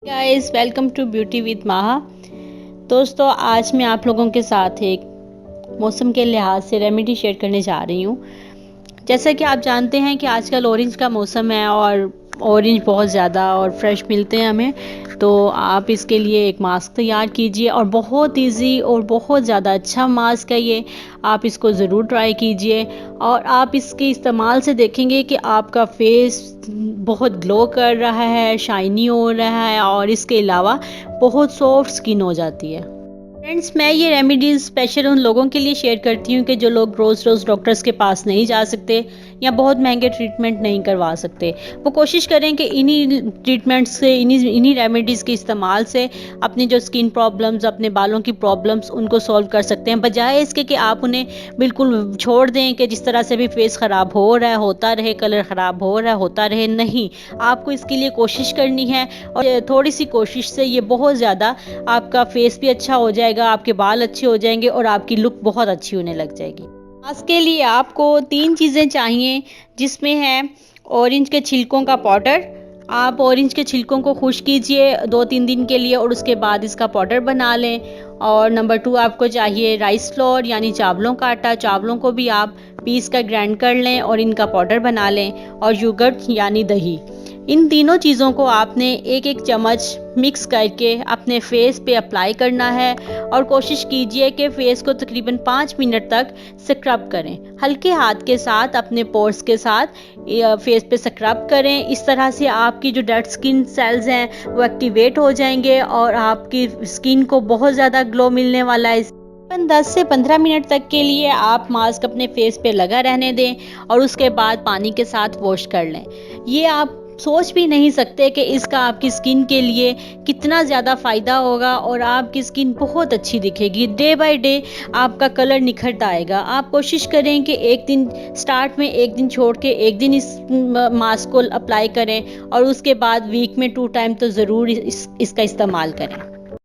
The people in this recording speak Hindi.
Guys welcome to beauty with Maha. दोस्तों, आज मैं आप लोगों के साथ एक मौसम के लिहाज से रेमेडी शेयर करने जा रही हूँ। जैसा कि आप जानते हैं कि आजकल ऑरेंज का मौसम है और ऑरेंज बहुत ज़्यादा और फ्रेश मिलते हैं हमें। तो आप इसके लिए एक मास्क तैयार कीजिए और बहुत इजी और बहुत ज़्यादा अच्छा मास्क है ये। आप इसको ज़रूर ट्राई कीजिए और आप इसके इस्तेमाल से देखेंगे कि आपका फेस बहुत ग्लो कर रहा है, शाइनी हो रहा है और इसके अलावा बहुत सॉफ्ट स्किन हो जाती है। फ्रेंड्स, मैं ये रेमेडीज स्पेशल उन लोगों के लिए शेयर करती हूँ कि जो लोग रोज़ रोज़ डॉक्टर्स के पास नहीं जा सकते या बहुत महंगे ट्रीटमेंट नहीं करवा सकते। वो कोशिश करें कि इन्हीं ट्रीटमेंट्स से, इन्हीं रेमेडीज़ के इस्तेमाल से अपनी जो स्किन प्रॉब्लम्स, अपने बालों की प्रॉब्लम्स, उनको सॉल्व कर सकते हैं, बजाय इसके कि आप उन्हें बिल्कुल छोड़ दें कि जिस तरह से भी फेस ख़राब हो रहा है होता रहे, कलर ख़राब हो रहा है होता रहे। नहीं, आपको इसके लिए कोशिश करनी है और थोड़ी सी कोशिश से ये बहुत ज़्यादा आपका फेस भी अच्छा हो जाएगा, आपके बाल अच्छे हो जाएंगे और आपकी लुक बहुत अच्छी होने लग जाएगी। इसके लिए आपको 3 चीज़ें चाहिए, जिसमें है ऑरेंज के छिलकों का पाउडर। आप ऑरेंज के छिलकों को खुश कीजिए 2-3 दिन के लिए और उसके बाद इसका पाउडर बना लें। और नंबर 2 आपको चाहिए राइस फ्लोर यानी चावलों का आटा। चावलों को भी आप पीस कर ग्राइंड कर लें और इनका पाउडर बना लें। और योगर्ट यानी दही। इन तीनों चीज़ों को आपने एक एक चम्मच मिक्स करके अपने फेस पे अप्लाई करना है और कोशिश कीजिए कि फेस को तकरीबन 5 मिनट तक स्क्रब करें। हल्के हाथ के साथ अपने पोर्स के साथ फेस पे स्क्रब करें। इस तरह से आपकी जो डेड स्किन सेल्स हैं वो एक्टिवेट हो जाएंगे और आपकी स्किन को बहुत ज़्यादा ग्लो मिलने वाला है। 10 से 15 मिनट तक के लिए आप मास्क अपने फेस पे लगा रहने दें और उसके बाद पानी के साथ वॉश कर लें। ये आप सोच भी नहीं सकते कि इसका आपकी स्किन के लिए कितना ज़्यादा फ़ायदा होगा और आपकी स्किन बहुत अच्छी दिखेगी। डे बाय डे आपका कलर निखरता आएगा। आप कोशिश करें कि एक दिन स्टार्ट में, एक दिन छोड़ के एक दिन इस मास्क को अप्लाई करें और उसके बाद वीक में 2 टाइम तो ज़रूर इसका इस्तेमाल करें।